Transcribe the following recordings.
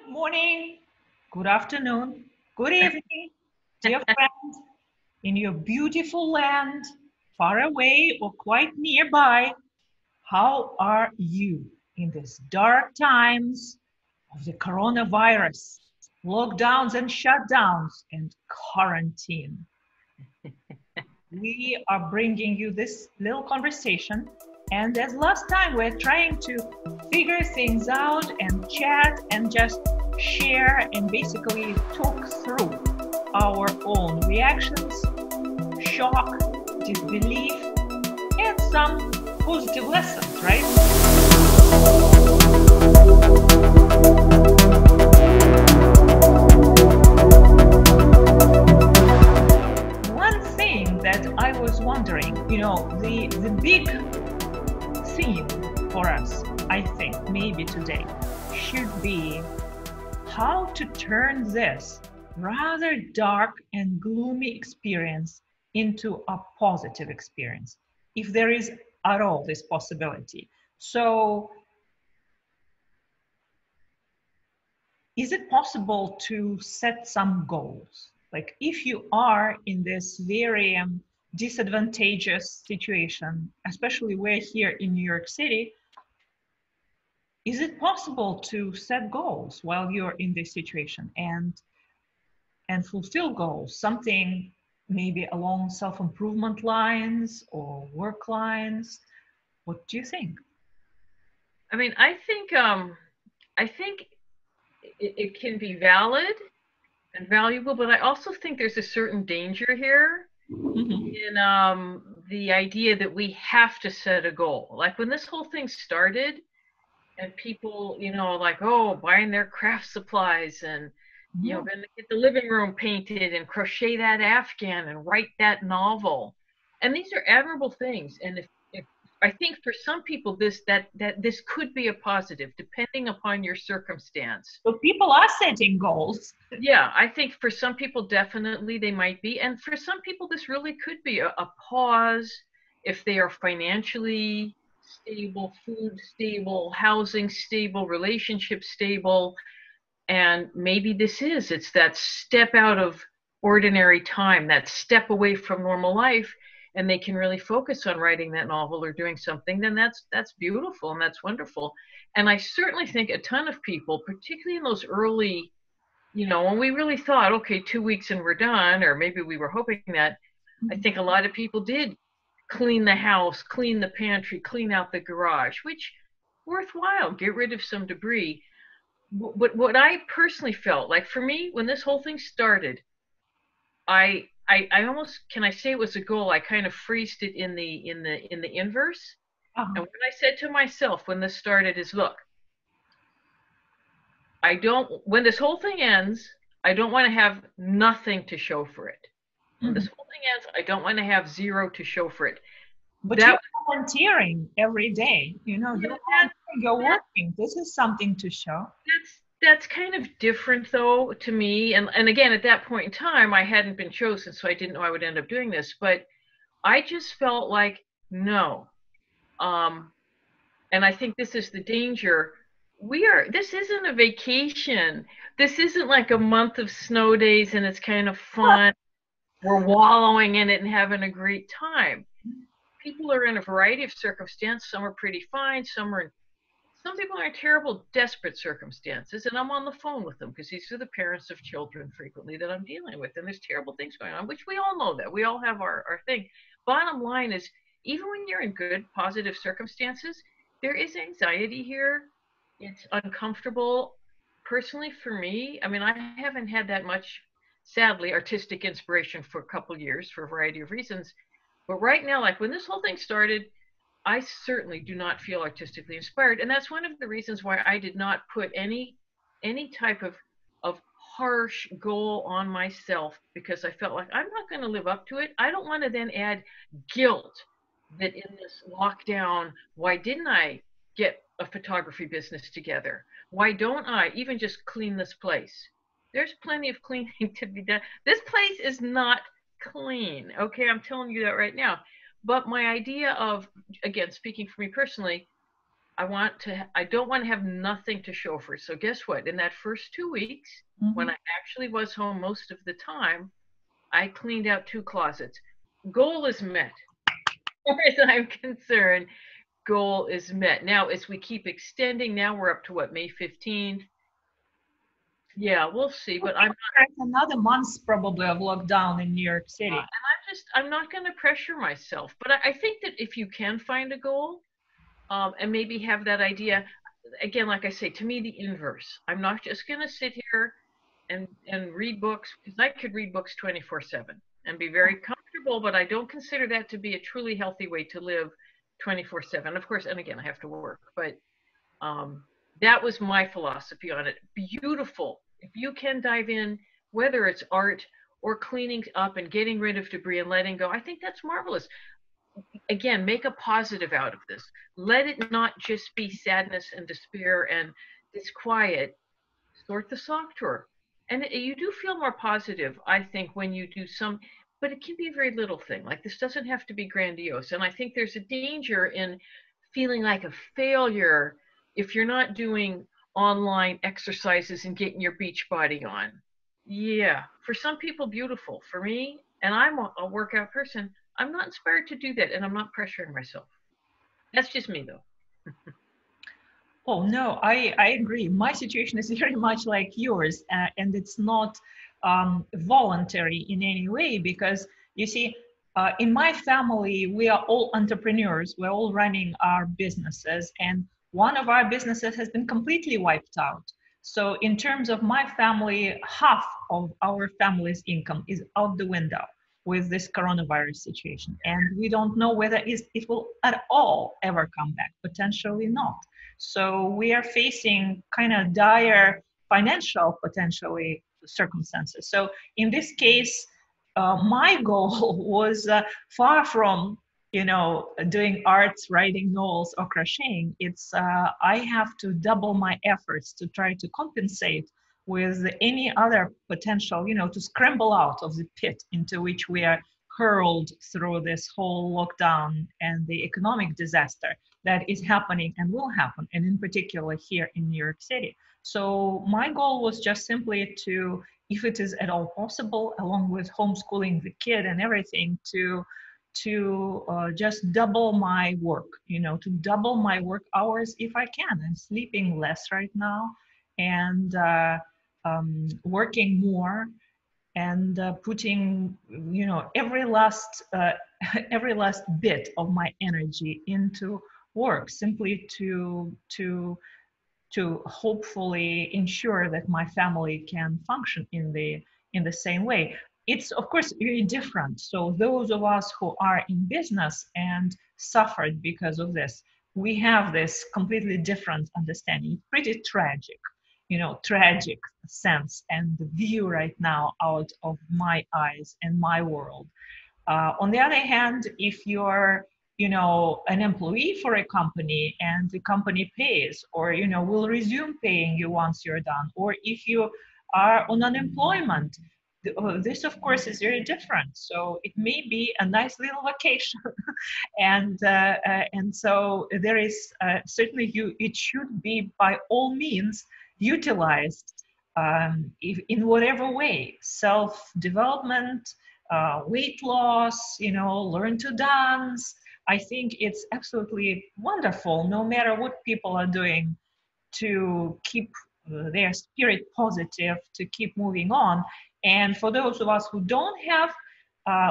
Morning, good afternoon, good evening, dear friend, in your beautiful land, far away or quite nearby. How are you in these dark times of the coronavirus, lockdowns and shutdowns and quarantine? We are bringing you this little conversation. And as last time, we're trying to figure things out and chat and just share and basically talk through our own reactions, shock, disbelief, and some positive lessons, right? One thing that I was wondering, the big theme for us, I think, maybe today, should be how to turn this rather dark and gloomy experience into a positive experience, if there is at all this possibility. So, is it possible to set some goals? Like, if you are in this very disadvantageous situation, especially we're here in New York City, is it possible to set goals while you're in this situation and fulfill goals, something maybe along self-improvement lines or work lines? What do you think? I mean, I think it can be valid and valuable, but I also think there's a certain danger here Mhm. in the idea that we have to set a goal. Like when this whole thing started, and people, like, oh, buying their craft supplies and Yeah. gonna get the living room painted and crochet that Afghan and write that novel. And these are admirable things. And if I think for some people that this could be a positive, depending upon your circumstance. So people are setting goals. Yeah, I think for some people definitely they might be. And for some people this really could be a pause if they are financially stable, food stable, housing stable, relationship stable. And maybe it's that step out of ordinary time, that step away from normal life, and they can really focus on writing that novel or doing something. Then that's beautiful and that's wonderful. And I certainly think a ton of people, particularly in those early, when we really thought, okay, 2 weeks and we're done, or maybe we were hoping that, I think a lot of people did clean the house, clean the pantry, clean out the garage, which worthwhile, get rid of some debris. But what I personally felt like for me, when this whole thing started, I almost, can I say it was a goal? I kind of phrased it in the inverse. And Uh-huh. what I said to myself when this started is, look, I don't, when this whole thing ends, I don't want to have nothing to show for it. When this Mhm. whole thing ends, I don't want to have zero to show for it. But That you're volunteering every day. yeah, You're volunteering, you're that working. This is something to show. that's kind of different though to me. And again, at that point in time, I hadn't been chosen, so I didn't know I would end up doing this. But I just felt like no. Um, and I think this is the danger. This isn't a vacation. This isn't like a month of snow days and it's kind of fun. We're wallowing in it and having a great time. People are in a variety of circumstances. Some are pretty fine. Some people are in terrible, desperate circumstances, and I'm on the phone with them because these are the parents of children frequently that I'm dealing with, and there's terrible things going on, which we all know that. We all have our thing. Bottom line is, even when you're in good, positive circumstances, there is anxiety here. It's uncomfortable. Personally, for me, I mean, I haven't had that much, sadly, artistic inspiration for a couple years for a variety of reasons. But right now, like when this whole thing started, I certainly do not feel artistically inspired, and that's one of the reasons why I did not put any type of harsh goal on myself, because I felt like I'm not going to live up to it. I don't want to then add guilt that in this lockdown, why didn't I get a photography business together? Why don't I even just clean this place? There's plenty of cleaning to be done. This place is not clean. Okay, I'm telling you that right now. But my idea of, again, speaking for me personally, I don't want to have nothing to show for it. So guess what? In that first 2 weeks, when Mhm. I actually was home most of the time, I cleaned out 2 closets. Goal is met. As far as I'm concerned, goal is met. Now, as we keep extending, now we're up to what, May 15th? Yeah, we'll see. But I'm There's another month probably of lockdown in New York City. I'm not going to pressure myself. But I think that if you can find a goal, and maybe have that idea, again, like I say, to me, the inverse. I'm not just going to sit here and read books, because I could read books 24/7 and be very comfortable, but I don't consider that to be a truly healthy way to live 24/7. Of course, and again, I have to work, but um, that was my philosophy on it. Beautiful. If you can dive in, whether it's art or cleaning up and getting rid of debris and letting go, I think that's marvelous. Again, make a positive out of this. Let it not just be sadness and despair and disquiet. Sort the sock drawer. And you do feel more positive, I think, when you do some, but it can be a very little thing. Like, this doesn't have to be grandiose. And I think there's a danger in feeling like a failure if you're not doing online exercises and getting your beach body on. Yeah, for some people, beautiful. For me, and I'm a workout person, I'm not inspired to do that, and I'm not pressuring myself. That's just me, though. Oh, no, I agree. My situation is very much like yours, and it's not voluntary in any way because you see, in my family, we are all entrepreneurs. We're all running our businesses, and one of our businesses has been completely wiped out. So, in terms of my family, half of our family's income is out the window with this coronavirus situation, and we don't know whether it will at all ever come back. Potentially not. So we are facing kind of dire financial potentially circumstances. So in this case, my goal was far from doing arts, writing novels, or crocheting. It's I have to double my efforts to try to compensate with any other potential, to scramble out of the pit into which we are hurled through this whole lockdown and the economic disaster that is happening and will happen, and in particular here in New York City. So my goal was just simply to, if it is at all possible, along with homeschooling the kid and everything, to just double my work, to double my work hours if I can. I'm sleeping less right now and working more and putting every last every last bit of my energy into work simply to hopefully ensure that my family can function in the same way. It's of course very different. So those of us who are in business and suffered because of this, we have this completely different understanding. It's pretty tragic, tragic sense and the view right now out of my eyes and my world. On the other hand, if you're, an employee for a company and the company pays, or, will resume paying you once you're done, or if you are on unemployment, this of course is very different. So it may be a nice little vacation, and so there is certainly it should be by all means utilized if, in whatever way, self-development, weight loss, learn to dance. I think it's absolutely wonderful, no matter what people are doing, to keep their spirit positive, to keep moving on. And for those of us who don't have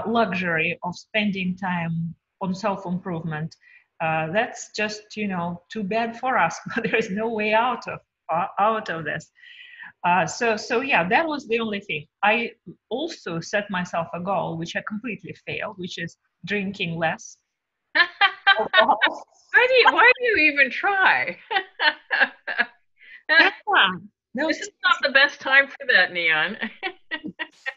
luxury of spending time on self-improvement, that's just, too bad for us. But there is no way out of this. So yeah, that was the only thing. I also set myself a goal, which I completely failed, which is drinking less. Why do you even try? Yeah, no, This is not the best time for that, Neon.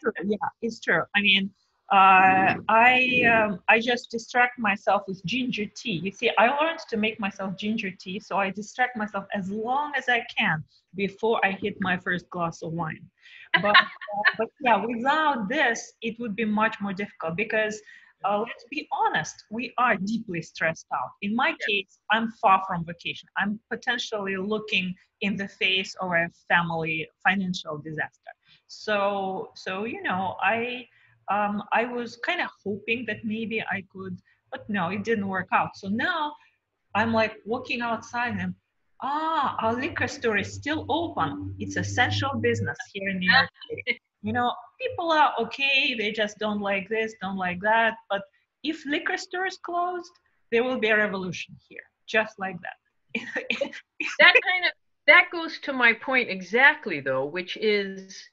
true. Yeah, it's true. I mean, I just distract myself with ginger tea. You see, I learned to make myself ginger tea, so I distract myself as long as I can before I hit my first glass of wine. But yeah, without this, it would be much more difficult because let's be honest, we are deeply stressed out. In my Yeah. case, I'm far from vacation. I'm potentially looking in the face of a family financial disaster. So I was kind of hoping that maybe I could, but no, it didn't work out. So now I'm like walking outside and our liquor store is still open. It's essential business here in New York City. People are okay. They just don't like this, don't like that. But if liquor store is closed, there will be a revolution here, just like that. That goes to my point exactly though, which is,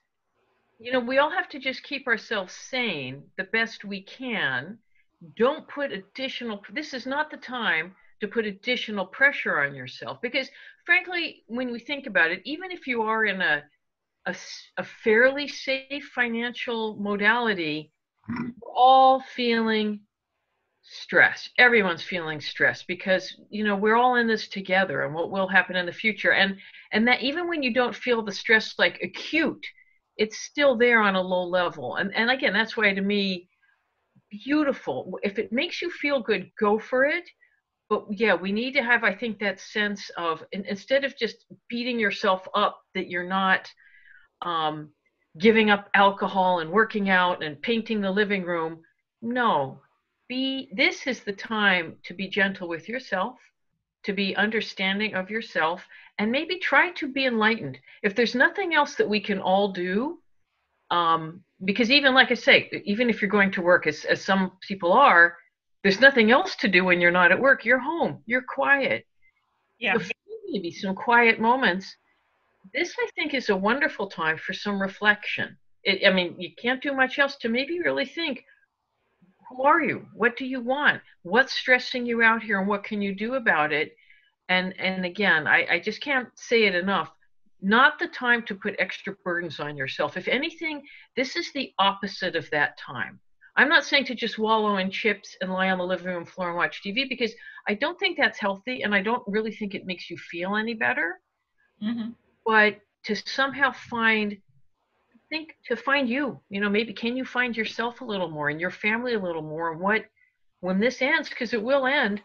we all have to just keep ourselves sane the best we can. Don't put this is not the time to put additional pressure on yourself, because frankly, when we think about it, even if you are in a fairly safe financial modality, we're all feeling stress. Everyone's feeling stress because, we're all in this together, and what will happen in the future. And that even when you don't feel the stress like acute, it's still there on a low level. And again, that's why to me, beautiful. If it makes you feel good, go for it. But yeah, we need to have, I think, that sense of, instead of just beating yourself up that you're not um, giving up alcohol and working out and painting the living room. No, this is the time to be gentle with yourself, to be understanding of yourself, and maybe try to be enlightened. If there's nothing else that we can all do, because even like I say, even if you're going to work, as some people are, there's nothing else to do when you're not at work. You're home, you're quiet. Yeah. So maybe some quiet moments. This, I think, is a wonderful time for some reflection. I mean, you can't do much else to maybe really think, who are you? What do you want? What's stressing you out here, and what can you do about it? And again, I just can't say it enough. Not the time to put extra burdens on yourself. If anything, this is the opposite of that time. I'm not saying to just wallow in chips and lie on the living room floor and watch TV, because I don't think that's healthy, and I don't really think it makes you feel any better. Mm-hmm. But to somehow find you, maybe can you find yourself a little more and your family a little more, and when this ends, because it will end,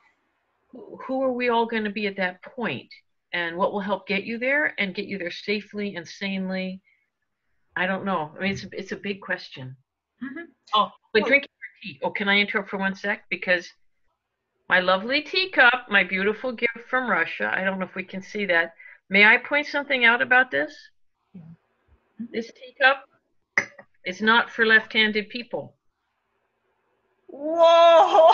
who are we all going to be at that point, and what will help get you there and get you there safely and sanely? I don't know. I mean, it's a big question. Mm-hmm. Oh, but Well, drinking your tea. Oh, can I interrupt for 1 sec? Because my lovely teacup, my beautiful gift from Russia, I don't know if we can see that. May I point something out about this? yeah. Mhm. This teacup is not for left-handed people. Whoa!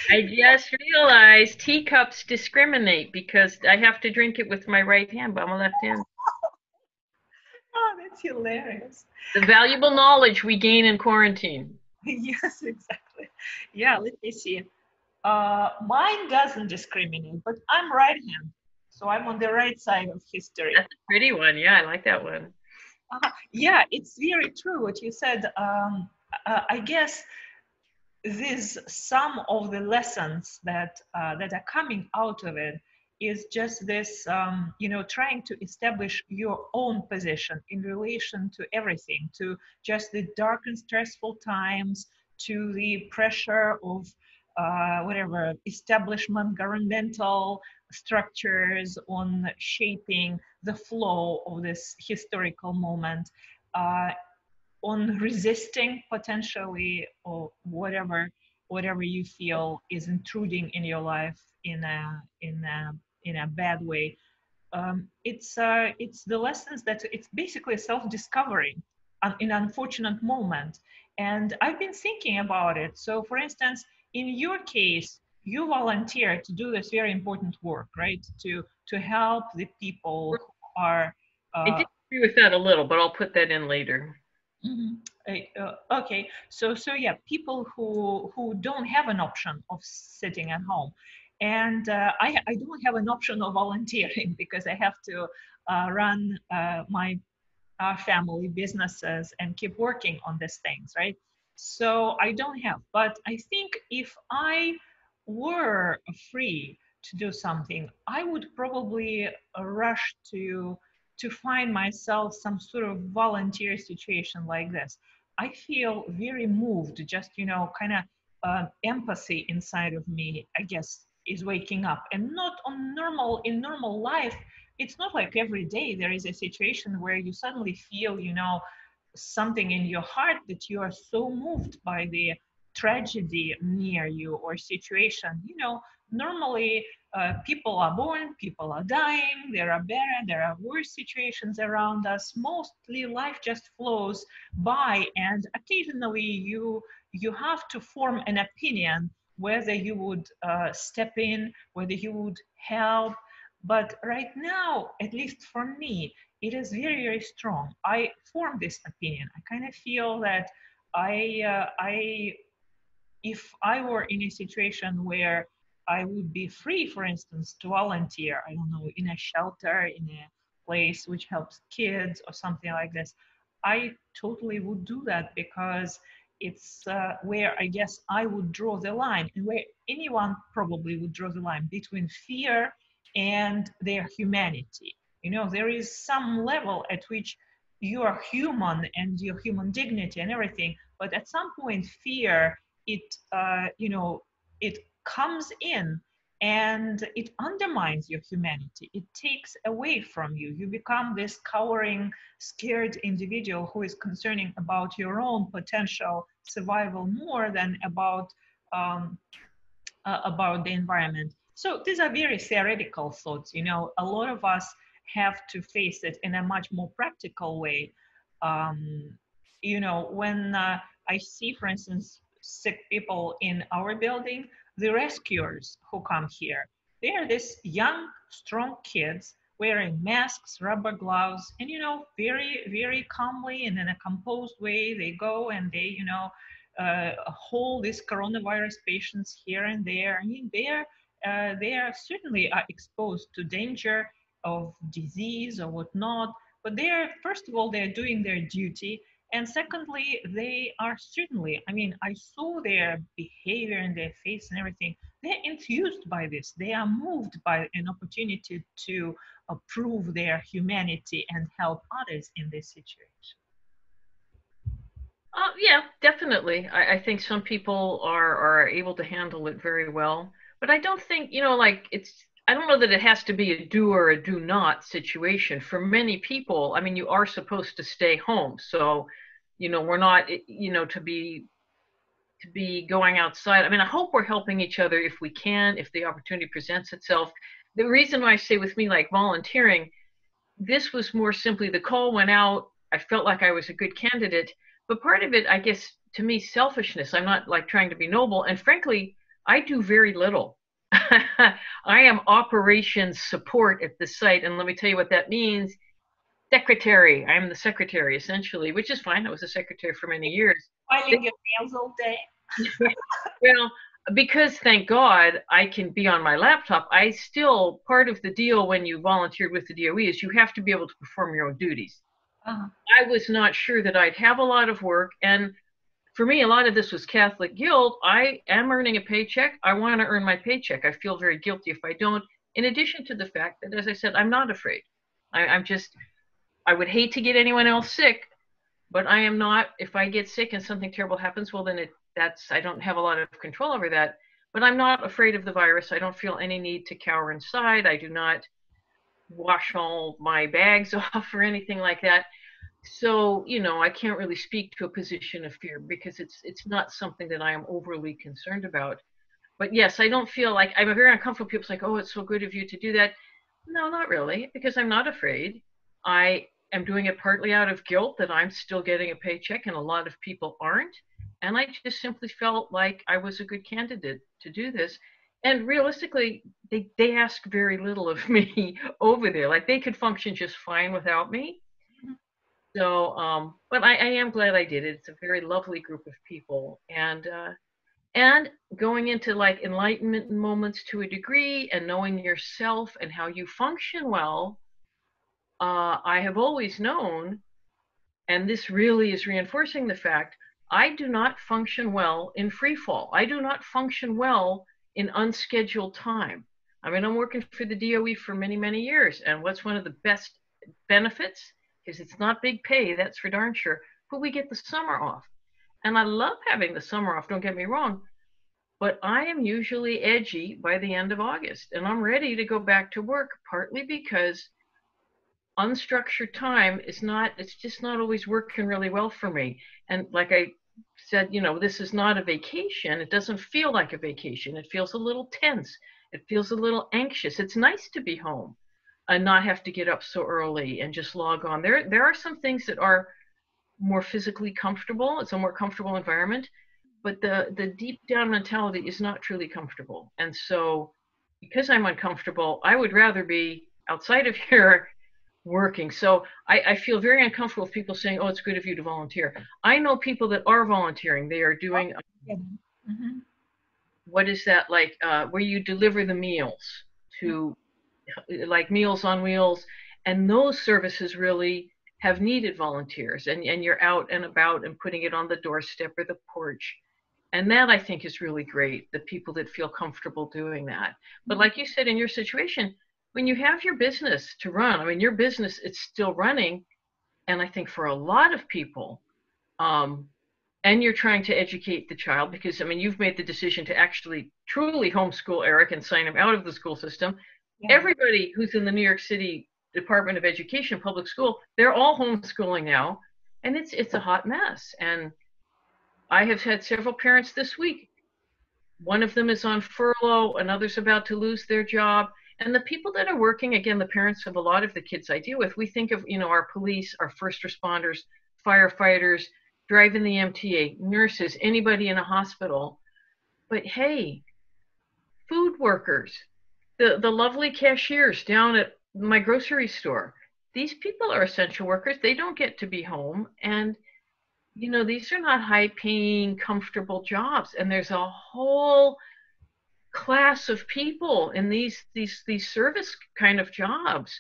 I just realized teacups discriminate because I have to drink it with my right hand, but I'm a left hand. Oh, that's hilarious. The valuable knowledge we gain in quarantine. Yes, exactly. Yeah, let me see. Mine doesn't discriminate, but I'm right-handed, so I'm on the right side of history. That's a pretty one. Yeah, I like that one. Yeah, it's very true what you said. I guess this some of the lessons that are coming out of it is just this, trying to establish your own position in relation to everything, to just the dark and stressful times, to the pressure of whatever establishment governmental structures on shaping the flow of this historical moment, uh, on resisting potentially or whatever you feel is intruding in your life in a bad way. It's the lessons that it's basically self-discovery in an unfortunate moment. And I've been thinking about it. So for instance, in your case, you volunteer to do this very important work, right? To help the people who are I uh, disagree with that a little, but I'll put that in later. Mhm. Okay, so yeah, people who don't have an option of sitting at home, and I don't have an option of volunteering because I have to run my family businesses and keep working on these things, right? So I don't have, but I think if I were free to do something, I would probably rush to find myself some sort of volunteer situation like this. I feel very moved. Just kind of empathy inside of me, I guess, is waking up. And not on normal in normal life. It's not like every day there is a situation where you suddenly feel, something in your heart that you are so moved by the tragedy near you or situation. Normally people are born, people are dying, there are better, there are worse situations around us. Mostly life just flows by, and occasionally you have to form an opinion whether you would step in, whether you would help. But right now, at least for me, it is very, very strong. I formed this opinion. I kind of feel that I if I were in a situation where I would be free, for instance, to volunteer, I don't know, in a shelter, in a place which helps kids or something like this, I totally would do that, because it's where I guess I would draw the line, and where anyone probably would draw the line between fear and their humanity. There is some level at which you are human and your human dignity and everything, but at some point, fear, it comes in and it undermines your humanity. It takes away from you. You become this cowering, scared individual who is concerning about your own potential survival more than about the environment. So these are very theoretical thoughts. A lot of us have to face it in a much more practical way. Um, when I see, for instance, sick people in our building, the rescuers who come here, they are these young, strong kids wearing masks, rubber gloves, and very, very calmly and in a composed way, they go and they, hold these coronavirus patients here and there. I mean, they are certainly exposed to danger of disease or whatnot, but first of all, they're doing their duty. And secondly, they are certainly, I mean, I saw their behavior and their face and everything. They're enthused by this. They are moved by an opportunity to prove their humanity and help others in this situation. Yeah, definitely. I think some people are able to handle it very well, but I don't think, like I don't know that it has to be a do or a do not situation. For many people, I mean, you are supposed to stay home. So, we're not, to be going outside. I mean, I hope we're helping each other if we can, if the opportunity presents itself. The reason why I say with me, like volunteering, this was more simply the call went out. I felt like I was a good candidate, but part of it, I guess, to me, selfishness. I'm not like trying to be noble, and frankly, I do very little. I am operations support at the site, and let me tell you what that means. Secretary. I am the secretary essentially, which is fine. I was a secretary for many years. Filing your nails all day. Well, because thank God I can be on my laptop, I still, part of the deal when you volunteered with the DOE is you have to be able to perform your own duties. Uh-huh. I was not sure that I'd have a lot of work. And for me, a lot of this was Catholic guilt. I am earning a paycheck. I want to earn my paycheck. I feel very guilty if I don't. In addition to the fact that, as I said, I'm not afraid. I'm just, I would hate to get anyone else sick, but I am not. If I get sick and something terrible happens, well, then I don't have a lot of control over that. But I'm not afraid of the virus. I don't feel any need to cower inside. I do not wash all my bags off or anything like that. So, I can't really speak to a position of fear because it's not something that I am overly concerned about. But yes, I don't feel like I'm very uncomfortable. People's like, oh, it's so good of you to do that. No, not really, because I'm not afraid. I am doing it partly out of guilt that I'm still getting a paycheck and a lot of people aren't. And I just simply felt like I was a good candidate to do this. And realistically, they ask very little of me over there. Like they could function just fine without me. So, but I am glad I did it. It's a very lovely group of people, and going into like enlightenment moments to a degree, and knowing yourself and how you function well. I have always known, and this really is reinforcing the fact, I do not function well in free fall. I do not function well in unscheduled time. I mean, I'm working for the DOE for many, many years, and what's one of the best benefits? Because it's not big pay, that's for darn sure. but we get the summer off. And I love having the summer off, don't get me wrong, but I am usually edgy by the end of August and I'm ready to go back to work, partly because unstructured time is not, it's just not always working really well for me. And like I said, this is not a vacation. It doesn't feel like a vacation. It feels a little tense. It feels a little anxious. It's nice to be home and not have to get up so early and just log on. There are some things that are more physically comfortable. It's a more comfortable environment, but the deep down mentality is not truly comfortable. And so because I'm uncomfortable, I would rather be outside of here working. So I feel very uncomfortable with people saying, oh, it's good of you to volunteer. I know people that are volunteering. They are doing, Mm-hmm. what is that, like, where you deliver the meals to, like, Meals on Wheels. And those services really have needed volunteers. And you're out and about and putting it on the doorstep or the porch. And that I think is really great, the people that feel comfortable doing that. But like you said, in your situation, when you have your business to run, I mean, your business, it's still running. And I think for a lot of people, um, and you're trying to educate the child because, I mean, you've made the decision to actually truly homeschool Eric and sign him out of the school system. Yeah. Everybody who's in the New York City Department of Education public school, they're all homeschooling now. And it's a hot mess. And I have had several parents this week. One of them is on furlough, another's about to lose their job. And the people that are working, again, the parents of a lot of the kids I deal with, we think of, our police, our first responders, firefighters, driving the MTA, nurses, anybody in a hospital. But hey, food workers, the lovely cashiers down at my grocery store, these people are essential workers. They don't get to be home. And these are not high paying, comfortable jobs. And there's a whole class of people in these service kind of jobs.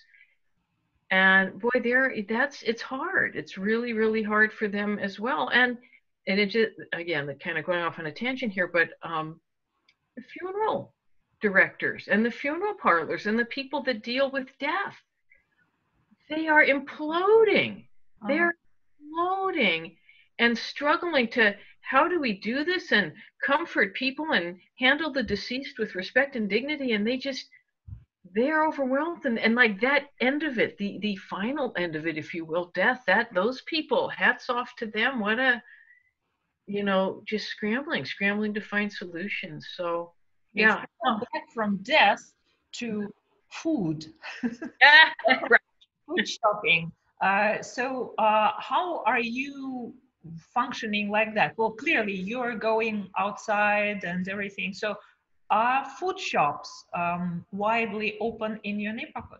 And boy, it's hard. It's really, really hard for them as well. And it just, again, kind of going off on a tangent here, but the funeral directors and the funeral parlors and the people that deal with death, they are imploding. They're imploding and struggling to, how do we do this and comfort people and handle the deceased with respect and dignity? And they're overwhelmed. And like that end of it, the final end of it, if you will, death, those people, hats off to them. What a, just scrambling to find solutions. So yeah. Back from death to food. Right. Food shopping. So how are you functioning like that? Well, clearly you're going outside and everything. So are food shops widely open in your neighborhood?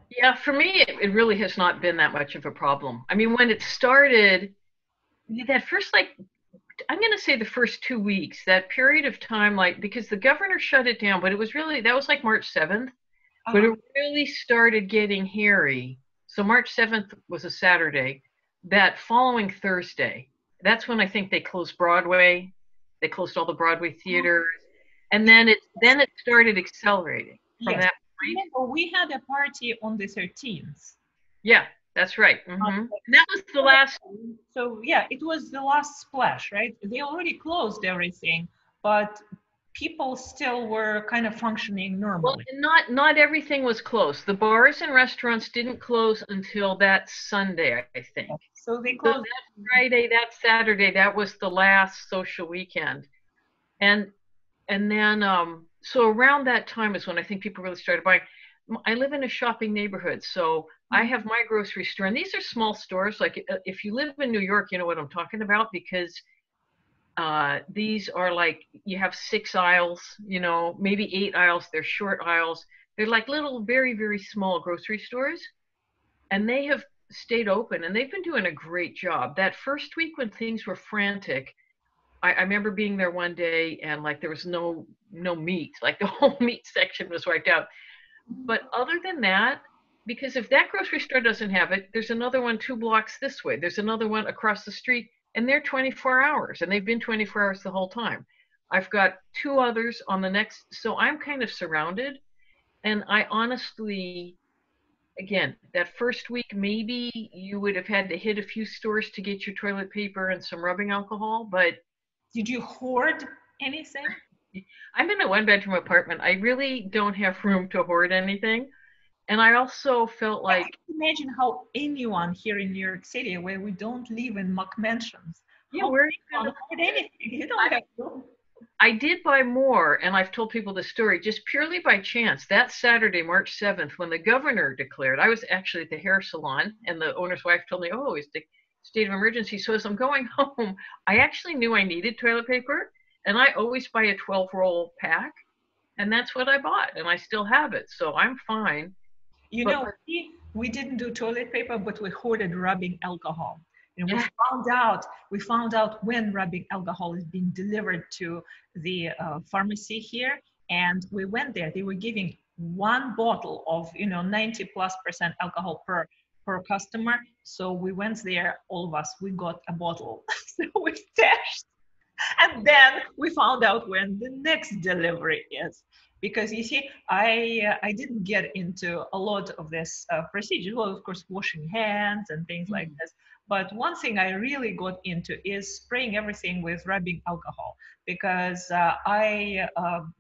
Yeah, for me, it really has not been that much of a problem. I mean, when it started, that first, like, I'm going to say the first 2 weeks, that period of time, like, because the governor shut it down, but it was really, that was like March 7th, but it really started getting hairy. So March 7th was a Saturday. That following Thursday, that's when I think they closed Broadway. They closed all the Broadway theaters. And then it started accelerating from that point. Remember, we had a party on the 13th. Yeah, that's right. And that was the last. So yeah, it was the last splash, right? They already closed everything, but people still were kind of functioning normally. Well, not everything was closed. The bars and restaurants didn't close until that Sunday, I think. So they closed. So that Friday, that Saturday, that was the last social weekend. And then so around that time is when I think people really started buying. I live in a shopping neighborhood, so I have my grocery store, and these are small stores. Like if you live in New York, you know what I'm talking about, because these are like, you have 6 aisles, maybe 8 aisles. They're short aisles. They're like little, very, very small grocery stores, and they have stayed open, and they've been doing a great job. That first week when things were frantic, I remember being there one day and like there was no meat, like the whole meat section was wiped out. But other than that, because if that grocery store doesn't have it, there's another one 2 blocks this way. There's another one across the street, and they're 24 hours, and they've been 24 hours the whole time. I've got 2 others on the next, so I'm kind of surrounded. And I honestly, again, that first week, maybe you would have had to hit a few stores to get your toilet paper and some rubbing alcohol, but Did you hoard anything? I'm in a one bedroom apartment. I really don't have room to hoard anything. And I also felt I like, can't imagine how anyone here in New York City, where we don't live in muck mansions, yeah, how where are you going anyone to hoard put it? anything. You don't have room. I did buy more, and I've told people the story just purely by chance. That Saturday, March 7th, when the governor declared, I was actually at the hair salon, and the owner's wife told me, oh, it's the state of emergency. So as I'm going home, I actually knew I needed toilet paper, and I always buy a 12-roll pack, and that's what I bought, and I still have it. So I'm fine. You But know, we didn't do toilet paper, but we hoarded rubbing alcohol. And yeah, we found out when rubbing alcohol is being delivered to the pharmacy here. And we went there. They were giving one bottle of, 90+% alcohol per customer. So we went there, all of us, we got a bottle. So we stashed, and then we found out when the next delivery is, because you see, I didn't get into a lot of this procedure. Well, of course, washing hands and things like this, but one thing I really got into is spraying everything with rubbing alcohol, because I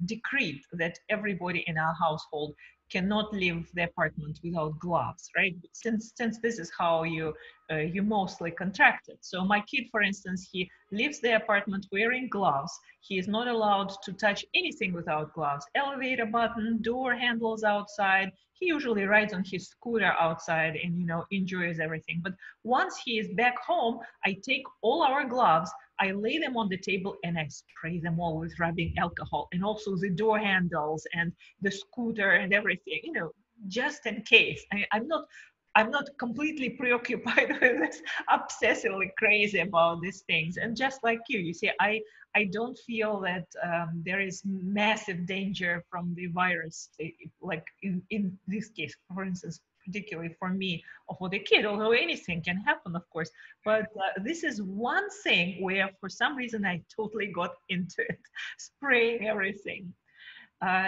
decreed that everybody in our household cannot leave the apartment without gloves, right? Since this is how you mostly contract it. So my kid, for instance, he leaves the apartment wearing gloves. He is not allowed to touch anything without gloves. Elevator button, door handles outside. He usually rides on his scooter outside and enjoys everything. But once he is back home, I take all our gloves, I lay them on the table, and I spray them all with rubbing alcohol, and also the door handles and the scooter and everything, just in case. I'm not completely preoccupied with this, obsessively crazy about these things. And just like you see, I don't feel that there is massive danger from the virus, like in this case, for instance, particularly for me or for the kid, although anything can happen, of course. But this is one thing where, for some reason, I totally got into it, spraying everything.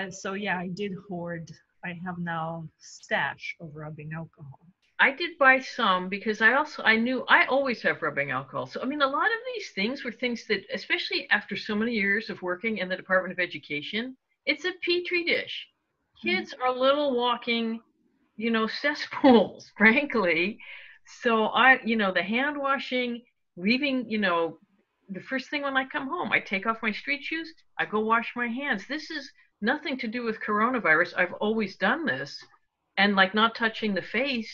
So yeah, I did hoard. I have now stash of rubbing alcohol. I did buy some because I knew I always have rubbing alcohol. So I mean, a lot of these things were things that, especially after so many years of working in the Department of Education, it's a petri dish. Mhm. Kids are little walking, cesspools, frankly. So the hand washing, leaving, the first thing when I come home, I take off my street shoes, I go wash my hands. This is nothing to do with coronavirus. I've always done this. And like not touching the face,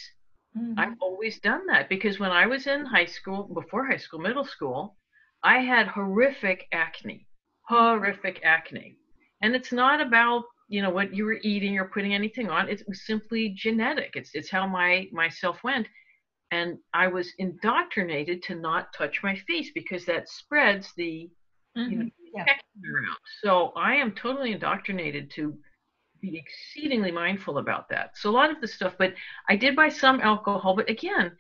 I've Mhm. always done that because when I was in high school, before high school, middle school, I had horrific acne, horrific acne. And it's not about, what you were eating or putting anything on. It was simply genetic. It's how my self went. And I was indoctrinated to not touch my face because that spreads the, Mhm. Yeah. infection around. So I am totally indoctrinated to be exceedingly mindful about that. So a lot of the stuff, but I did buy some alcohol. But again,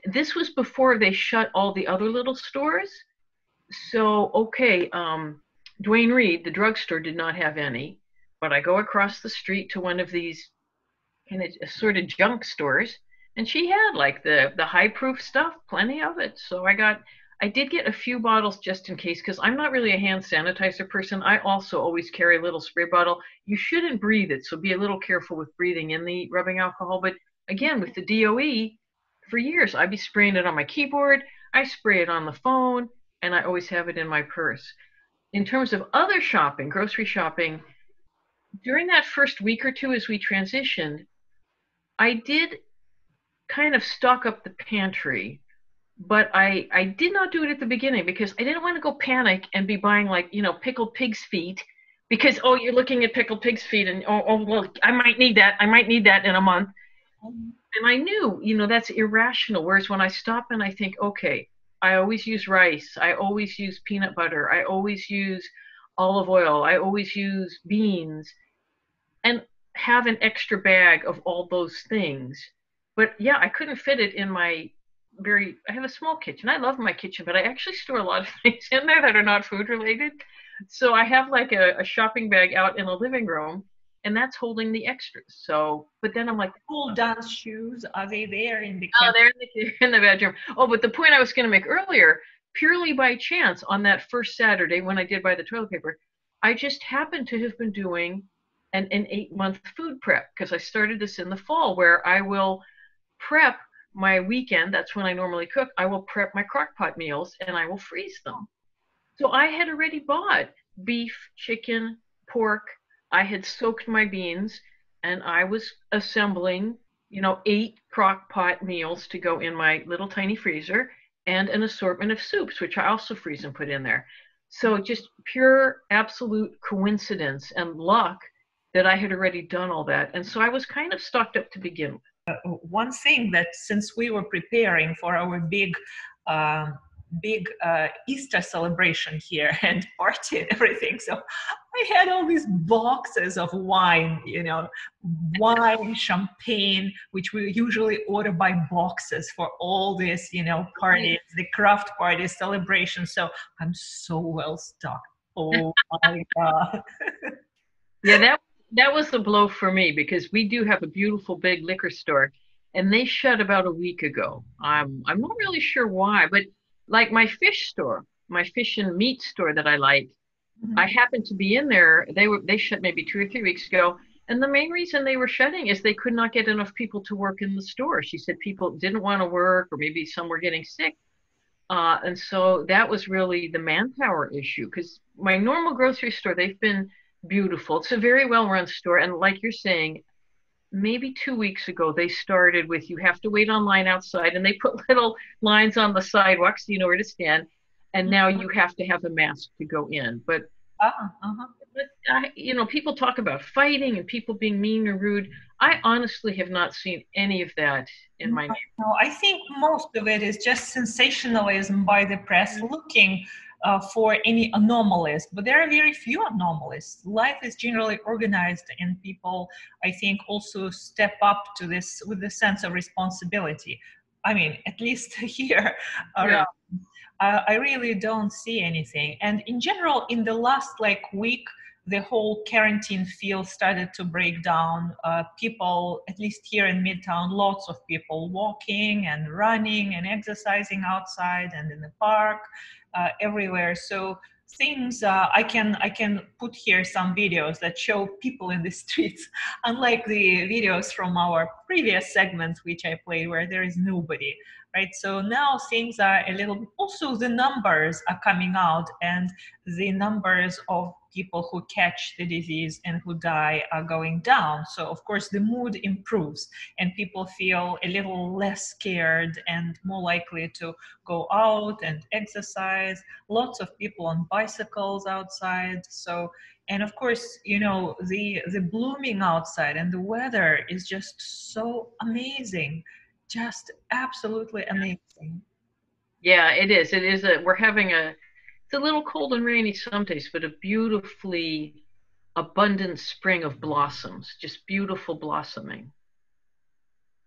this was before they shut all the other little stores. So okay, Dwayne Reed, the drugstore, did not have any, but I go across the street to one of these kind of sort of junk stores, and she had like the high proof stuff, plenty of it. So I did get a few bottles just in case because I'm not really a hand sanitizer person. I also always carry a little spray bottle. You shouldn't breathe it, so be a little careful with breathing in the rubbing alcohol. But again, with the DOE, for years I'd be spraying it on my keyboard. I spray it on the phone, and I always have it in my purse. In terms of other shopping, grocery shopping, during that first week or two as we transitioned, I did kind of stock up the pantry, but I did not do it at the beginning because I didn't want to go panic and be buying like, pickled pig's feet because, oh, you're looking at pickled pig's feet and, oh, well, I might need that. I might need that in a month. Mhm. And I knew, that's irrational. Whereas when I stop and I think, okay, I always use rice. I always use peanut butter. I always use olive oil. I always use beans and have an extra bag of all those things. But yeah, I couldn't fit it in I have a small kitchen. I love my kitchen, but I actually store a lot of things in there that are not food related. So I have like a shopping bag out in the living room. and that's holding the extras. So, but then I'm like, Full dance shoes, are they there in the oh, camp? they're in the bedroom. Oh, but the point I was going to make earlier, purely by chance, on that first Saturday when I did buy the toilet paper, I just happened to have been doing an 8-month food prep because I started this in the fall where I will prep my weekend. That's when I normally cook. I will prep my crock pot meals and I will freeze them. So I had already bought beef, chicken, pork. I had soaked my beans and I was assembling, 8 crock pot meals to go in my little tiny freezer and an assortment of soups, which I also freeze and put in there. So just pure absolute coincidence and luck that I had already done all that. And so I was kind of stocked up to begin with. One thing that since we were preparing for our big Easter celebration here and party and everything, so I had all these boxes of wine, wine, champagne, which we usually order by boxes for all this, parties, the craft parties, celebrations. So I'm so well stocked. Oh my God. Yeah, that was the blow for me because we do have a beautiful big liquor store, and they shut about a week ago. I'm not really sure why, but like my fish store, my fish and meat store that I like, I happened to be in there. They shut maybe 2 or 3 weeks ago, and the main reason they were shutting is they could not get enough people to work in the store. She said people didn't want to work, or maybe some were getting sick. And so that was really the manpower issue because my normal grocery store, they've been beautiful. It's a very well run store. And like you're saying, maybe 2 weeks ago, they started with you have to wait online outside and they put little lines on the sidewalk so you know where to stand. And now you have to have a mask to go in. Uh-huh. But people talk about fighting and people being mean or rude. I honestly have not seen any of that in my neighborhood. No, I think most of it is just sensationalism by the press looking for any anomalies, but there are very few anomalies. Life is generally organized, and people, I think, also step up to this with a sense of responsibility. I mean, at least here Yeah. around, I really don't see anything. And in general, in the last week, the whole quarantine field started to break down. People, at least here in Midtown, lots of people walking and running and exercising outside and in the park, everywhere. So things I can put here some videos that show people in the streets, unlike the videos from our previous segment, which I played, where there is nobody. Right. So now things are a little, also the numbers are coming out, and the numbers of people who catch the disease and who die are going down. So of course the mood improves and people feel a little less scared and more likely to go out and exercise. Lots of people on bicycles outside. So, and of course, the blooming outside and the weather is just so amazing. Just absolutely amazing. Yeah, it is. We're having it's a little cold and rainy some days, but a beautifully abundant spring of blossoms, just beautiful blossoming.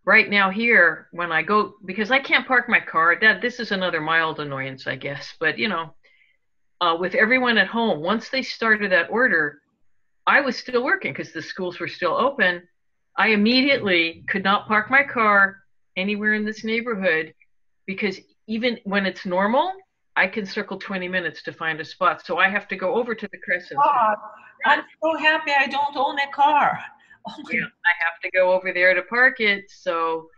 Right now here, when I go, because I can't park my car, this is another mild annoyance, I guess, but with everyone at home, once they started that order, I was still working because the schools were still open. I immediately could not park my car anywhere in this neighborhood because even when it's normal, I can circle 20 minutes to find a spot. So I have to go over to the Crescent. God, I'm so happy I don't own a car. Oh my Yeah, I have to go over there to park it. So,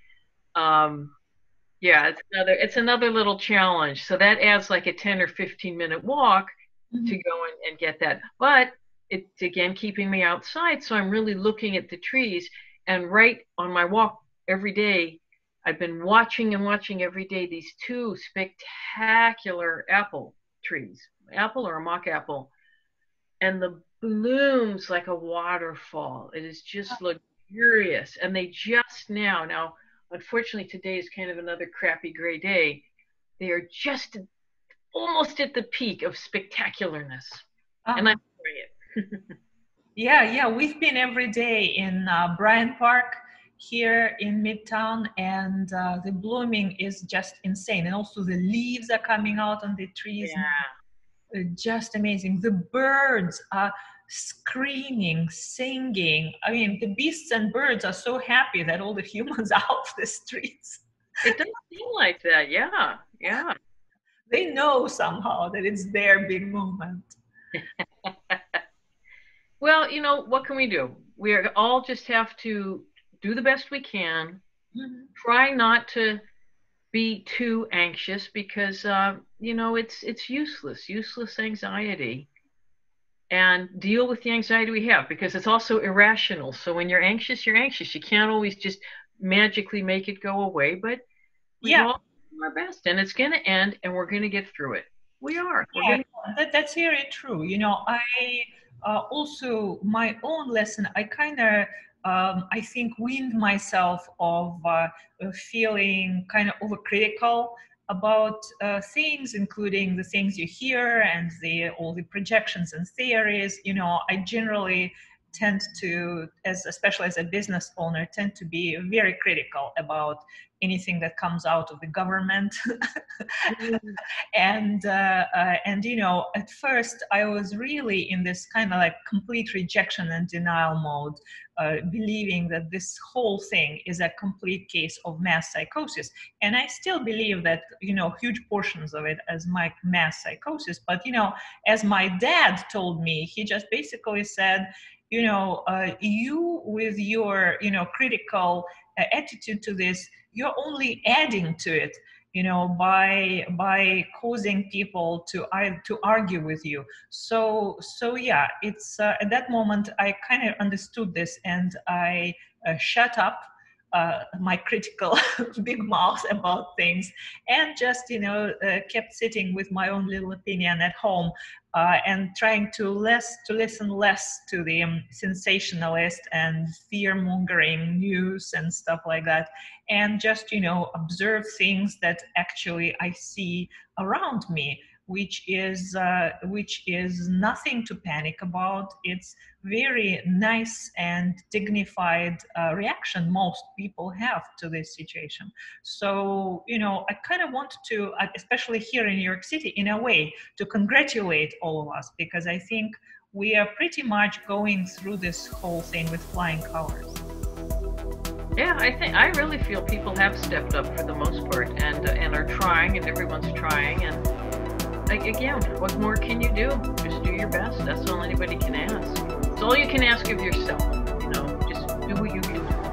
yeah, it's another little challenge. So that adds like a 10 or 15-minute walk God. to go and get that. But it's again keeping me outside. So I'm really looking at the trees. And right on my walk every day, I've been watching and watching every day these two spectacular apple trees, apple or a mock apple, and the blooms like a waterfall. It is just luxurious. And they just now, unfortunately, today is kind of another crappy gray day. They are just almost at the peak of spectacularness. And I'm enjoying it. Yeah, we've been every day in Bryant Park here in Midtown, and the blooming is just insane. And also the leaves are coming out on the trees. Yeah. Just amazing. The birds are screaming, singing. I mean, the beasts and birds are so happy that all the humans are out the streets. It does seem like that. Yeah. Yeah. They know somehow that it's their big moment. Well, what can we do? We all just have to do the best we can. Mhm. Try not to be too anxious because it's useless anxiety, and deal with the anxiety we have because it's also irrational. So when you're anxious, you're anxious. You can't always just magically make it go away, but we Yeah, all do our best, and it's going to end, and we're going to get through it. We are. We're yeah, going to. that's very true. I also, my own lesson, I kind of, I think, weaned myself of feeling kind of overcritical about things, including the things you hear and all the projections and theories. I generally tend to, especially as a business owner, tend to be very critical about anything that comes out of the government. And at first I was really in this kind of like complete rejection and denial mode, believing that this whole thing is a complete case of mass psychosis. And I still believe that, huge portions of it as my mass psychosis. But as my dad told me, he just basically said, you with your critical attitude to this, you're only adding to it, by causing people to argue with you. So yeah, it's at that moment I kind of understood this, and I shut up my critical big mouth about things, and just kept sitting with my own little opinion at home, and trying to listen less to the sensationalist and fear mongering news and stuff like that, and just observe things that actually I see around me, which is nothing to panic about. It's very nice and dignified reaction most people have to this situation. So I kind of wanted to, especially here in New York City, in a way, to congratulate all of us, because I think we are pretty much going through this whole thing with flying colors. Yeah, I really feel people have stepped up for the most part, and are trying, and everyone's trying, and like, again, what more can you do? Just do your best. That's all anybody can ask. It's all you can ask of yourself. Just do what you can do.